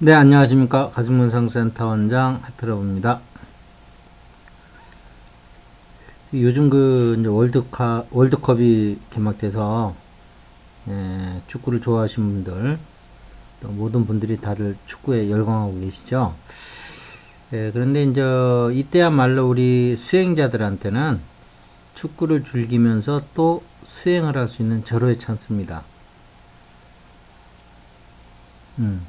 네, 안녕하십니까. 가슴문상센터 원장 하트러브입니다. 요즘 이제 월드컵이 개막돼서, 축구를 좋아하시는 분들, 또 모든 분들이 다들 축구에 열광하고 계시죠. 그런데 이제 이때야말로 우리 수행자들한테는 축구를 즐기면서 또 수행을 할 수 있는 절호의 찬스입니다. 음.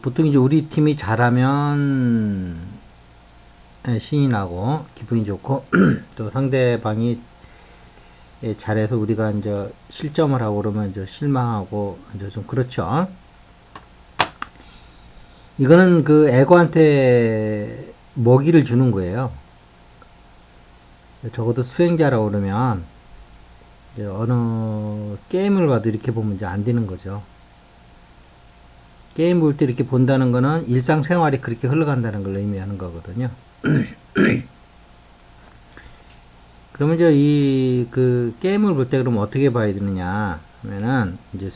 보통 이제 우리 팀이 잘하면 신이 나고 기분이 좋고 또 상대방이 잘해서 우리가 이제 실점을 하고 그러면 이제 실망하고 이제 좀 그렇죠. 이거는 그 에고한테 먹이를 주는 거예요. 적어도 수행자라고 그러면 이제 어느 게임을 봐도 이렇게 보면 이제 안 되는 거죠. 게임 볼 때 이렇게 본다는 거는 일상생활이 그렇게 흘러간다는 걸 의미하는 거거든요. 그러면 이제 그 게임을 볼 때 그럼 어떻게 봐야 되느냐 하면은 이제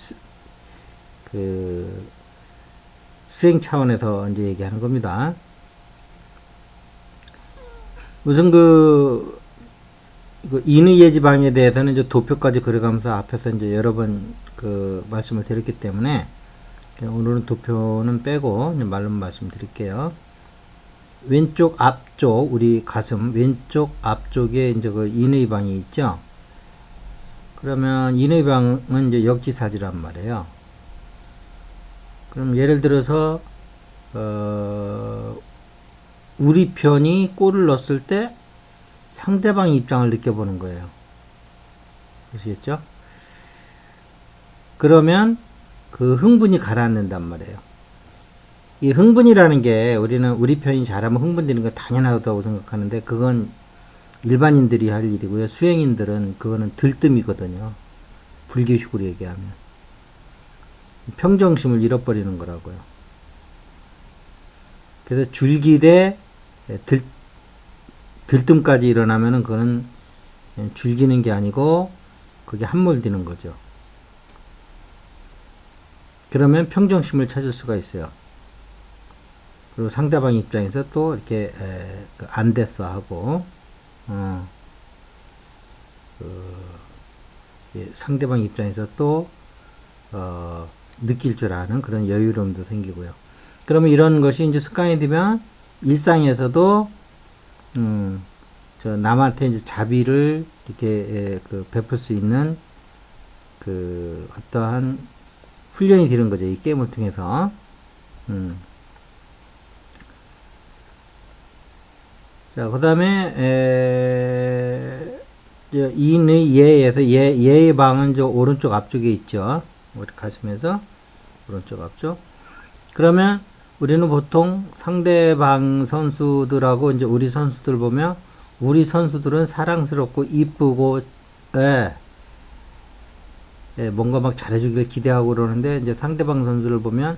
그 수행 차원에서 이제 얘기하는 겁니다. 우선 인의 예지방에 대해서는 이제 도표까지 그려가면서 앞에서 이제 여러 번 그 말씀을 드렸기 때문에 오늘은 도표는 빼고 이제 말로만 말씀드릴게요. 왼쪽 앞쪽 우리 가슴 왼쪽 앞쪽에 이제 그 인의방이 있죠. 그러면 인의방은 이제 역지사지란 말이에요. 그럼 예를 들어서 우리 편이 골을 넣었을 때 상대방 입장을 느껴보는 거예요. 아시겠죠? 그러면 그 흥분이 가라앉는단 말이에요. 이 흥분이라는 게 우리는 우리 편이 잘하면 흥분되는 거 당연하다고 생각하는데 그건 일반인들이 할 일이고요. 수행인들은 그거는 들뜸이거든요. 불교식으로 얘기하면. 평정심을 잃어버리는 거라고요. 그래서 줄기대 들뜸까지 일어나면은 그거는 줄기는 게 아니고 그게 함몰되는 거죠. 그러면 평정심을 찾을 수가 있어요. 그리고 상대방 입장에서 또 이렇게 안 됐어 하고 상대방 입장에서 또 느낄 줄 아는 그런 여유로움도 생기고요. 그러면 이런 것이 이제 습관이 되면 일상에서도 저 남한테 이제 자비를 이렇게 베풀 수 있는 그 어떠한 훈련이 되는 거죠. 이 게임을 통해서. 자, 그 다음에, 인의 예에서, 예의 방은 저 오른쪽 앞쪽에 있죠. 우리 가슴에서, 오른쪽 앞쪽. 그러면, 우리는 보통 상대방 선수들하고 이제 우리 선수들 보면, 우리 선수들은 사랑스럽고 이쁘고, 뭔가 막 잘해주길 기대하고 그러는데, 이제 상대방 선수를 보면,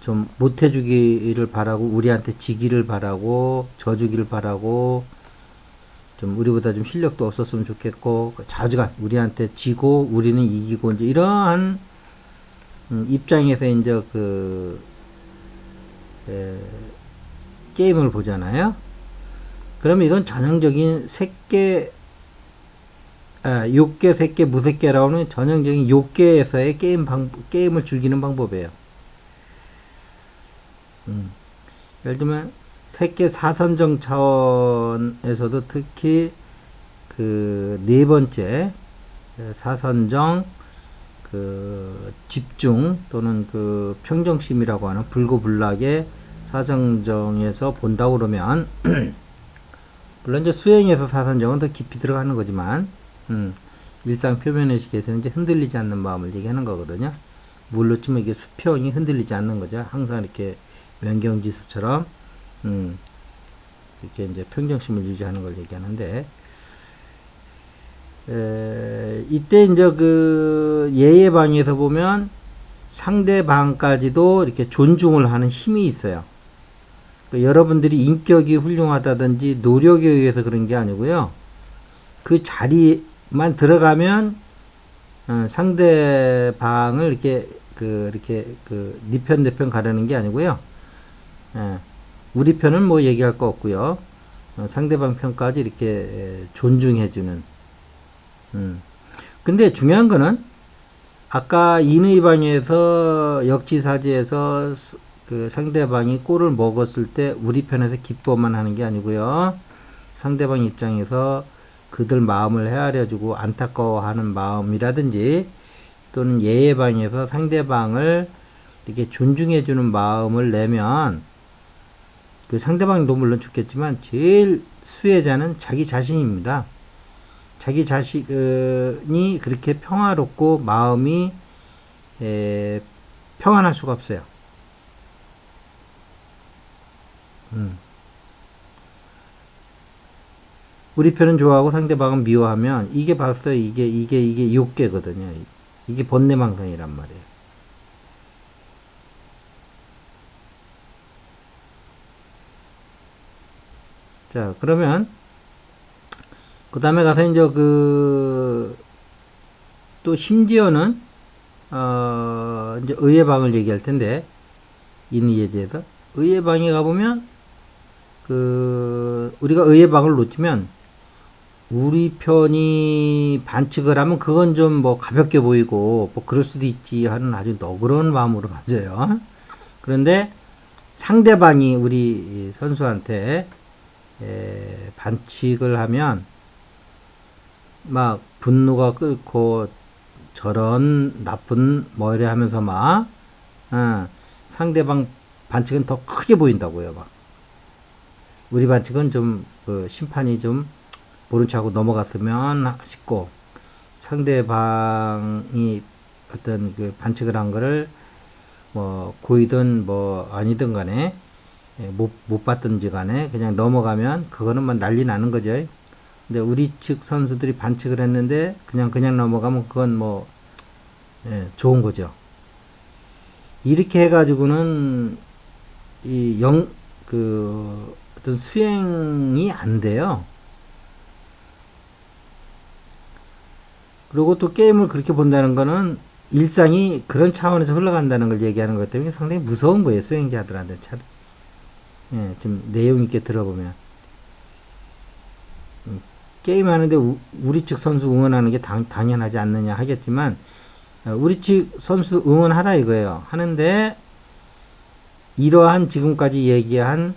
좀 못해주기를 바라고 우리한테 지기를 바라고 져주기를 바라고 좀 우리보다 좀 실력도 없었으면 좋겠고 자주간 우리한테 지고 우리는 이기고 이제 이러한 입장에서 이제 게임을 보잖아요. 그러면 이건 전형적인 색계 욕계, 색계, 무색계라고 하는 전형적인 욕계에서의 게임을 즐기는 방법이에요. 예를 들면 색계 사선정 차원에서도 특히 그 네 번째 사선정 집중 또는 그 평정심이라고 하는 불고불락의 사선정에서 본다 그러면 물론 이제 수행에서 사선정은 더 깊이 들어가는 거지만 일상 표면의식에서는 이제 흔들리지 않는 마음을 얘기하는 거거든요. 물로 치면 이게 수평이 흔들리지 않는 거죠. 항상 이렇게 명경지수처럼 이렇게 이제 평정심을 유지하는 걸 얘기하는데 이때 이제 그 예예방에서 보면 상대방까지도 이렇게 존중을 하는 힘이 있어요. 그러니까 여러분들이 인격이 훌륭하다든지 노력에 의해서 그런 게 아니고요. 그 자리만 들어가면 상대방을 이렇게 이렇게 네 편 내 편 가르는 게 아니고요. 예, 우리 편은 뭐 얘기할 거 없고요. 상대방 편까지 이렇게 존중해주는. 근데 중요한 거는 아까 인의방에서 역지사지에서 그 상대방이 골을 먹었을 때 우리 편에서 기뻐만 하는 게 아니고요. 상대방 입장에서 그들 마음을 헤아려주고 안타까워하는 마음이라든지 또는 예예방에서 상대방을 이렇게 존중해주는 마음을 내면 그 상대방도 물론 좋겠지만 제일 수혜자는 자기 자신입니다. 자기 자신이 그렇게 평화롭고 마음이 평안할 수가 없어요. 우리 편은 좋아하고 상대방은 미워하면 이게 벌써 이게 욕계거든요. 이게 번뇌망상이란 말이에요. 자, 그러면 그 다음에 가서 이제 또 심지어는 이제 의의 방을 얘기할 텐데 인의예제에서 의의 방에 가보면 우리가 의의 방을 놓치면 우리 편이 반칙을 하면 그건 좀 뭐 가볍게 보이고 뭐 그럴 수도 있지 하는 아주 너그러운 마음으로 맞아요. 그런데 상대방이 우리 선수한테 반칙을 하면 막 분노가 끓고 저런 나쁜 뭐 이래 하면서 막 상대방 반칙은 더 크게 보인다고요. 막 우리 반칙은 좀 심판이 좀 모른 척하고 넘어갔으면 싶고 상대방이 어떤 그 반칙을 한 거를 뭐 고의든 뭐 아니든 간에 못 봤든지 간에 그냥 넘어가면 그거는 뭐 난리 나는 거죠. 근데 우리 측 선수들이 반칙을 했는데 그냥 넘어가면 그건 뭐 좋은 거죠. 이렇게 해가지고는 어떤 수행이 안 돼요. 그리고 또 게임을 그렇게 본다는 거는 일상이 그런 차원에서 흘러간다는 걸 얘기하는 것 때문에 상당히 무서운 거예요. 수행자들한테 좀 내용 있게 들어보면. 게임하는데 우리 측 선수 응원하는 게 당연하지 않느냐 하겠지만 우리 측 선수 응원하라 이거예요. 하는데 이러한 지금까지 얘기한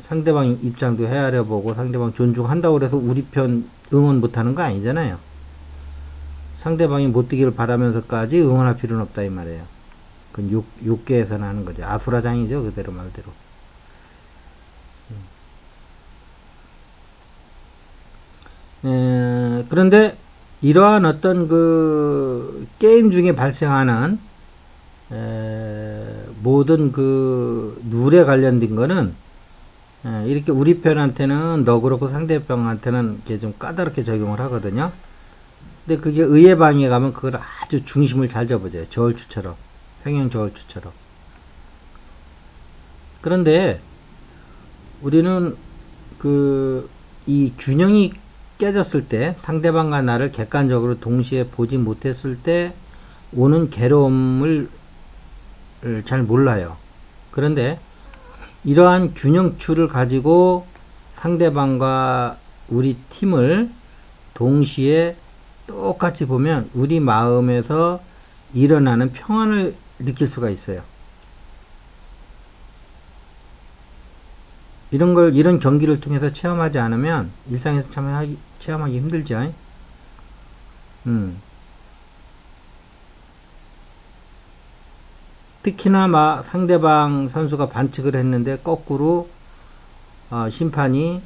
상대방 입장도 헤아려 보고 상대방 존중한다고 그래서 우리 편 응원 못하는 거 아니잖아요. 상대방이 못 뛰기를 바라면서까지 응원할 필요는 없다 이 말이에요. 그건 욕계에서는 하는 거죠. 아수라장이죠. 그대로 말대로. 그런데 이러한 어떤 그 게임 중에 발생하는 모든 그 룰에 관련된 거는 이렇게 우리 편한테는 너그럽고 상대편한테는 이렇게 좀 까다롭게 적용을 하거든요. 근데 그게 의의 방에 가면 그걸 아주 중심을 잘 잡아줘요. 저울추처럼. 평행 저울추처럼. 그런데 우리는 이 균형이 깨졌을 때 상대방과 나를 객관적으로 동시에 보지 못했을 때 오는 괴로움을 잘 몰라요. 그런데 이러한 균형추를 가지고 상대방과 우리 팀을 동시에 똑같이 보면 우리 마음에서 일어나는 평안을 느낄 수가 있어요. 이런 경기를 통해서 체험하지 않으면 일상에서 체험하기 힘들죠. 특히나 상대방 선수가 반칙을 했는데 거꾸로 심판이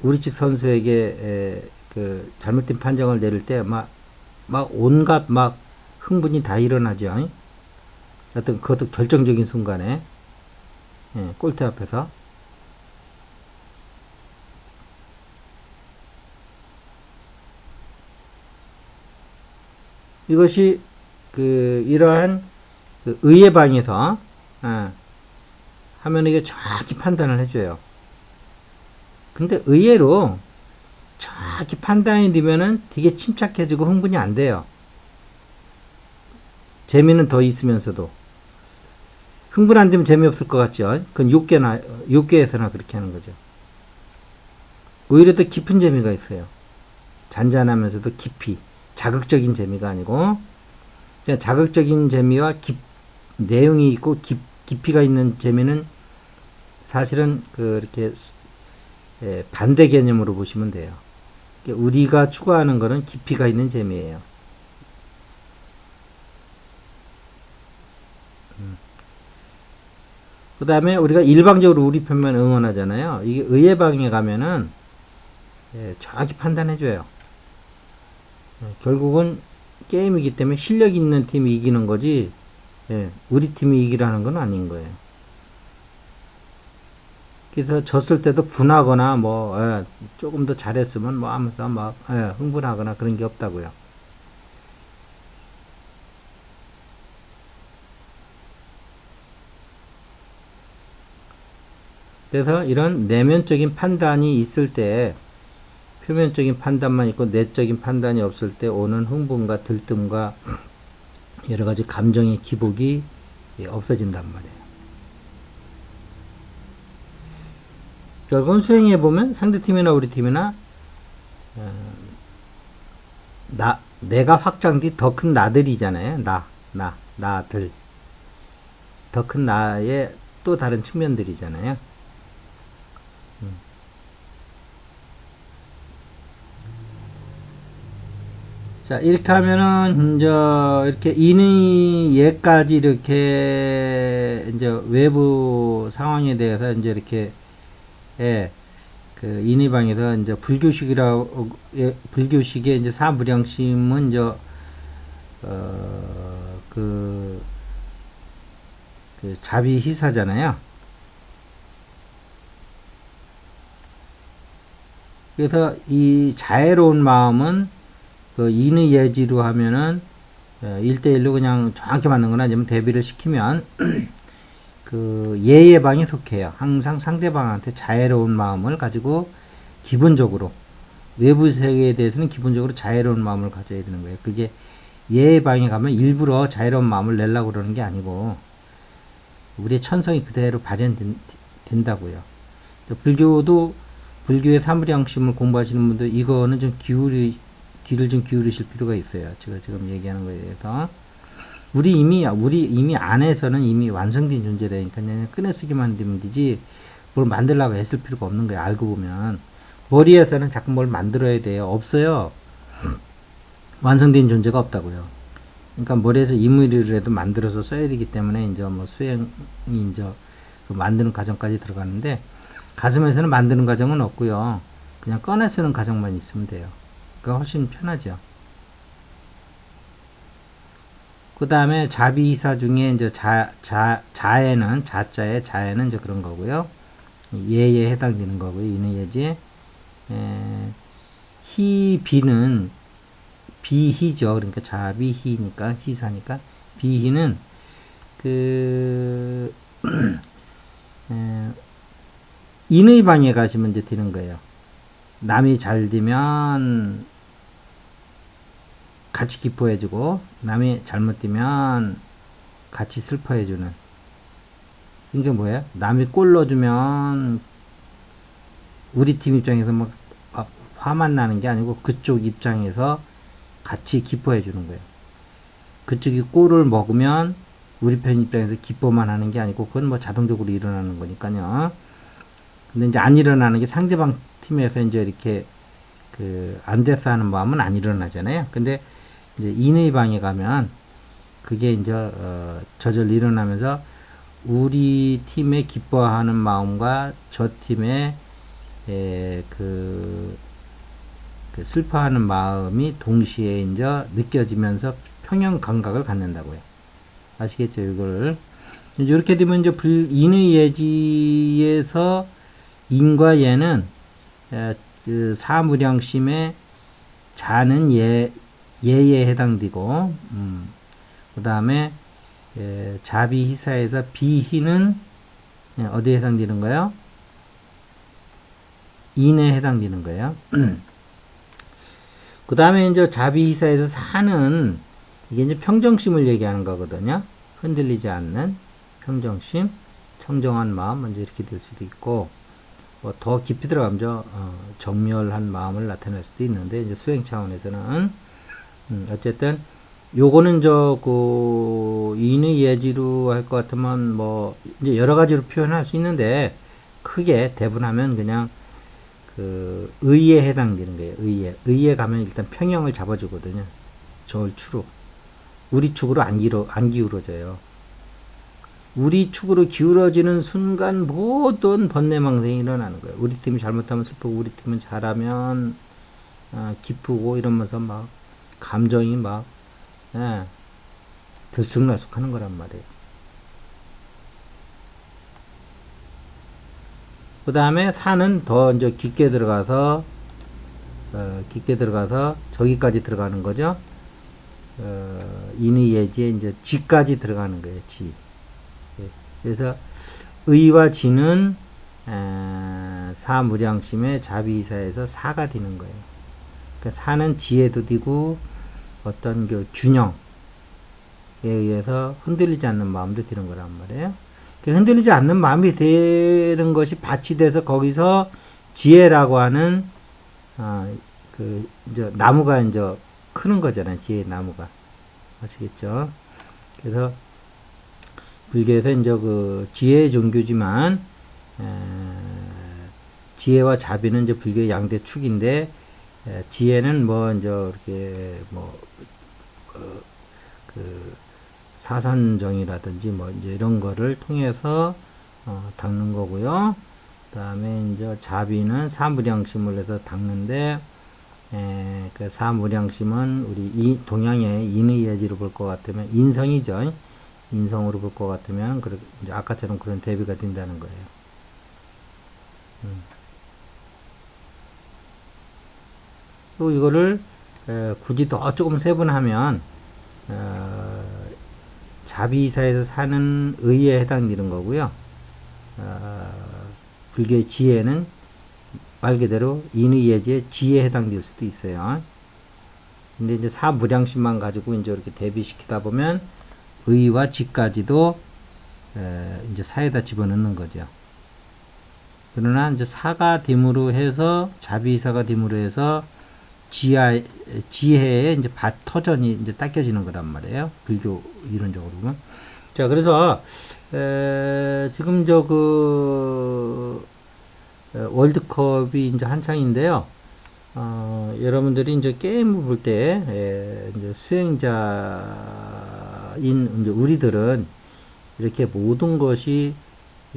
우리 측 선수에게 그 잘못된 판정을 내릴 때 온갖 흥분이 다 일어나죠. 어떤 그것도 결정적인 순간에 골대 앞에서 이것이 이러한 의의 방에서 하면 이게 정확히 판단을 해줘요. 근데 의외로 정확히 판단이 되면은 되게 침착해지고 흥분이 안 돼요. 재미는 더 있으면서도 흥분 안 되면 재미없을 것 같죠. 그건 욕계에서나 그렇게 하는 거죠. 오히려 더 깊은 재미가 있어요. 잔잔하면서도 깊이 자극적인 재미가 아니고 그냥 자극적인 재미와 내용이 있고 깊이가 있는 재미는 사실은 이렇게 반대 개념으로 보시면 돼요. 우리가 추구하는 것은 깊이가 있는 재미예요. 그 다음에 우리가 일방적으로 우리 편만 응원하잖아요. 이게 의회방에 가면은 정확히 판단해줘요. 결국은 게임이기 때문에 실력 있는 팀이 이기는 거지 우리 팀이 이기라는 건 아닌 거예요. 그래서 졌을 때도 분하거나 조금 더 잘했으면 하면서 막 흥분하거나 그런 게 없다고요. 그래서 이런 내면적인 판단이 있을 때 표면적인 판단만 있고 내적인 판단이 없을 때 오는 흥분과 들뜸과 여러 가지 감정의 기복이 없어진단 말이에요. 결국은 수행해 보면 상대팀이나 우리 팀이나 내가 확장된 더 큰 나들이잖아요. 나들. 더 큰 나의 또 다른 측면들이잖아요. 자, 이렇게 하면은, 이제, 이렇게 인의 예까지 이렇게, 이제, 외부 상황에 대해서 이제 이렇게, 인의방에서 이제 불교식의 이제 사무량심은 이제, 자비희사잖아요. 그래서 이 자애로운 마음은 인의 예지로 하면은 1대1로 그냥 정확히 맞는 건 아니면 대비를 시키면 예의 방에 속해요. 항상 상대방한테 자애로운 마음을 가지고 기본적으로 외부 세계에 대해서는 기본적으로 자애로운 마음을 가져야 되는 거예요. 그게 예의 방에 가면 일부러 자애로운 마음을 내려고 그러는 게 아니고 우리의 천성이 그대로 발현된다고요. 불교의 사무량심을 공부하시는 분들 이거는 좀 귀를 좀 기울이실 필요가 있어요. 제가 지금 얘기하는 거에 대해서. 우리 이미 안에서는 이미 완성된 존재라니까 그냥 꺼내쓰기만 되면 되지 뭘 만들려고 했을 필요가 없는 거예요. 알고 보면. 머리에서는 자꾸 뭘 만들어야 돼요. 없어요. 완성된 존재가 없다고요. 그러니까 머리에서 인물이라도 만들어서 써야 되기 때문에 이제 수행이 이제 만드는 과정까지 들어가는데 가슴에서는 만드는 과정은 없고요. 그냥 꺼내 쓰는 과정만 있으면 돼요. 그가 훨씬 편하죠. 그 다음에 자비이사 중에 이제 자에는 이제 그런 거고요. 예에 해당되는 거고요. 이는 예지. 비는 비희죠. 그러니까 자비희니까 희사니까 비희는 인의 방에 가시면 이제 되는 거예요. 남이 잘 되면 같이 기뻐해주고 남이 잘못되면 같이 슬퍼해주는. 이게 뭐예요? 남이 골 넣어주면 우리 팀 입장에서 막 화만 나는 게 아니고 그쪽 입장에서 같이 기뻐해주는 거예요. 그쪽이 골을 먹으면 우리 편 입장에서 기뻐만 하는 게 아니고 그건 자동적으로 일어나는 거니까요. 근데 이제 안 일어나는 게 상대방 팀에서 이제 이렇게 안 됐어 하는 마음은 안 일어나잖아요. 근데 이제 인의 방에 가면 그게 이제 저절로 일어나면서 우리 팀의 기뻐하는 마음과 저 팀의 슬퍼하는 마음이 동시에 이제 느껴지면서 평형 감각을 갖는다고요. 아시겠죠? 이걸 이렇게 되면 이제 인의 예지에서 인과 예는 사무량심의 자는 예에 해당되고 그 다음에 자비희사에서 비희는 어디에 해당되는 거예요? 인에 해당되는 거예요. 그 다음에 이제 자비희사에서 사는 이게 이제 평정심을 얘기하는 거거든요. 흔들리지 않는 평정심, 청정한 마음, 먼저 이렇게 될 수도 있고, 뭐 더 깊이 들어가면 정멸한 마음을 나타낼 수도 있는데, 이제 수행 차원에서는, 어쨌든, 요거는 인의 예지로 할 것 같으면, 뭐, 이제 여러 가지로 표현할 수 있는데, 크게 대분하면 그냥, 의에 해당되는 거예요. 의에 가면 일단 평형을 잡아주거든요. 저울 추로. 우리 축으로 안 기울어져요. 우리 축으로 기울어지는 순간 모든 번뇌망상이 일어나는 거예요. 우리 팀이 잘못하면 슬프고, 우리 팀은 잘하면 기쁘고, 이러면서 막 감정이 막 예, 들쑥날쑥하는 거란 말이에요. 그 다음에 산은 더 이제 깊게 들어가서 저기까지 들어가는 거죠. 인의 예지에 이제 지까지 들어가는 거예요. 지. 예. 그래서 의와 지는 사무량심의 자비이사에서 사가 되는 거예요. 그러니까 사는 지혜도 되고 어떤 그 균형에 의해서 흔들리지 않는 마음도 되는 거란 말이에요. 흔들리지 않는 마음이 되는 것이 밭이 돼서 거기서 지혜라고 하는 이제 나무가 이제 크는 거잖아요. 지혜 나무가. 아시겠죠? 그래서 불교에서 이제 지혜의 종교지만 지혜와 자비는 이제 불교의 양대 축인데 지혜는 뭐 이제 이렇게 뭐 사선정이라든지 뭐 이제 이런 거를 통해서 닦는 거고요. 그다음에 이제 자비는 사무량심을 해서 닦는데 그 사무량심은 우리 동양의 인의 예지로 볼 것 같으면 인성이죠. 인성으로 볼 것 같으면 이제 아까처럼 그런 대비가 된다는 거예요. 또 이거를 굳이 더 조금 세분하면 자비이사에서 사는 의에 해당되는 거고요. 불교의 지혜는 말 그대로 인의 예지의 지혜에 해당될 수도 있어요. 근데 이제 사무량심만 가지고 이제 이렇게 대비시키다 보면 의와 지까지도 이제 사에다 집어넣는 거죠. 그러나 이제 사가 됨으로 해서 자비이사가 됨으로 해서 지혜의 이제 터전이 이제 닦여지는 거란 말이에요. 불교 이론적으로 보면. 자, 그래서 지금 월드컵이 이제 한창인데요. 여러분들이 이제 게임을 볼 때 이제 수행자인 이제 우리들은 이렇게 모든 것이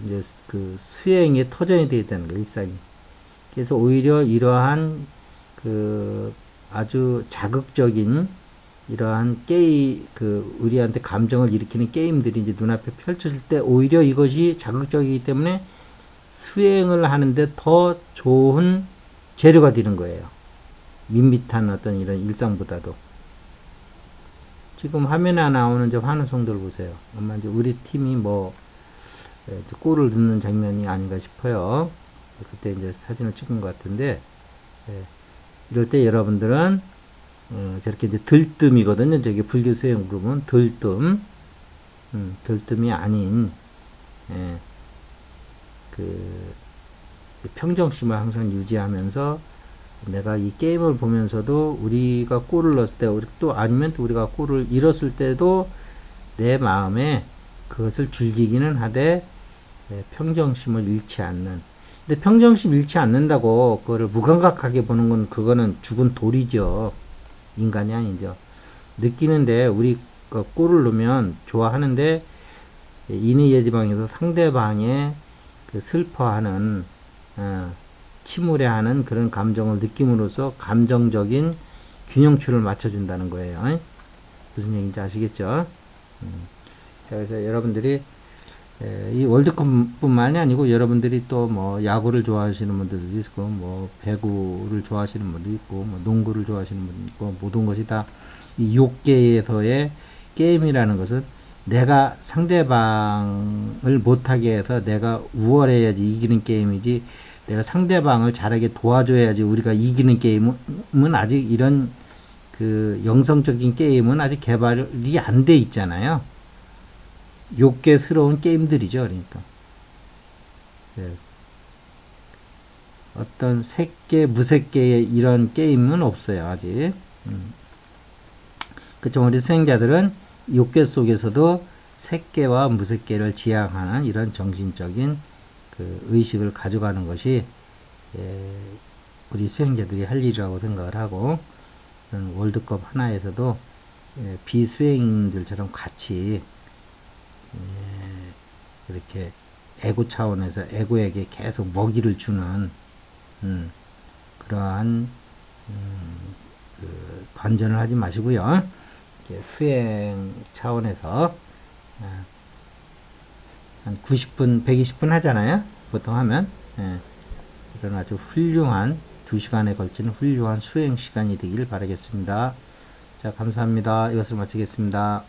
이제 그 수행의 터전이 되어 있다는 거예요, 일상이. 그래서 오히려 이러한 아주 자극적인 이러한 우리한테 감정을 일으키는 게임들이 이제 눈앞에 펼쳐질 때 오히려 이것이 자극적이기 때문에 수행을 하는데 더 좋은 재료가 되는 거예요. 밋밋한 어떤 이런 일상보다도. 지금 화면에 나오는 저 환호성들 보세요. 아마 이제 우리 팀이 골을 넣는 장면이 아닌가 싶어요. 그때 이제 사진을 찍은 것 같은데, 이럴 때 여러분들은 저렇게 이제 들뜸이거든요. 저기 불교 수행 부르면 들뜸이 아닌 평정심을 항상 유지하면서 내가 이 게임을 보면서도 우리가 골을 넣었을 때, 아니면 또 우리가 골을 잃었을 때도 내 마음에 그것을 즐기기는 하되 평정심을 잃지 않는. 근데 평정심 잃지 않는다고 그거를 무감각하게 보는 건 그거는 죽은 돌이죠. 인간이 아니죠. 느끼는데 우리 골을 넣으면 좋아하는데 인의 예지방에서 상대방의 슬퍼하는 침울해하는 그런 감정을 느낌으로써 감정적인 균형추를 맞춰준다는 거예요. 무슨 얘기인지 아시겠죠? 자, 그래서 여러분들이 이 월드컵뿐만이 아니고 여러분들이 또 뭐 야구를 좋아하시는 분들도 있고 뭐 배구를 좋아하시는 분도 있고 뭐 농구를 좋아하시는 분도 있고 모든 것이 다 이 욕계에서의 게임이라는 것은 내가 상대방을 못하게 해서 내가 우월해야지 이기는 게임이지, 내가 상대방을 잘하게 도와줘야지 우리가 이기는 게임은 아직 이런 그 영성적인 게임은 아직 개발이 안 돼 있잖아요. 욕개스러운 게임들이죠. 그러니까 예, 어떤 새끼 무새끼의 이런 게임은 없어요. 아직. 그렇지만 우리 수행자들은 욕계 속에서도 새끼와 무새끼를 지향하는 이런 정신적인 그 의식을 가져가는 것이 우리 수행자들이 할 일이라고 생각을 하고, 월드컵 하나에서도 비수행들처럼 같이 이렇게 에고 차원에서 에고에게 계속 먹이를 주는 그러한 그 관전을 하지 마시고요. 수행 차원에서 한 90분, 120분 하잖아요. 보통 하면. 이런 아주 훌륭한 2시간에 걸치는 훌륭한 수행 시간이 되길 바라겠습니다. 자, 감사합니다. 이것을 마치겠습니다.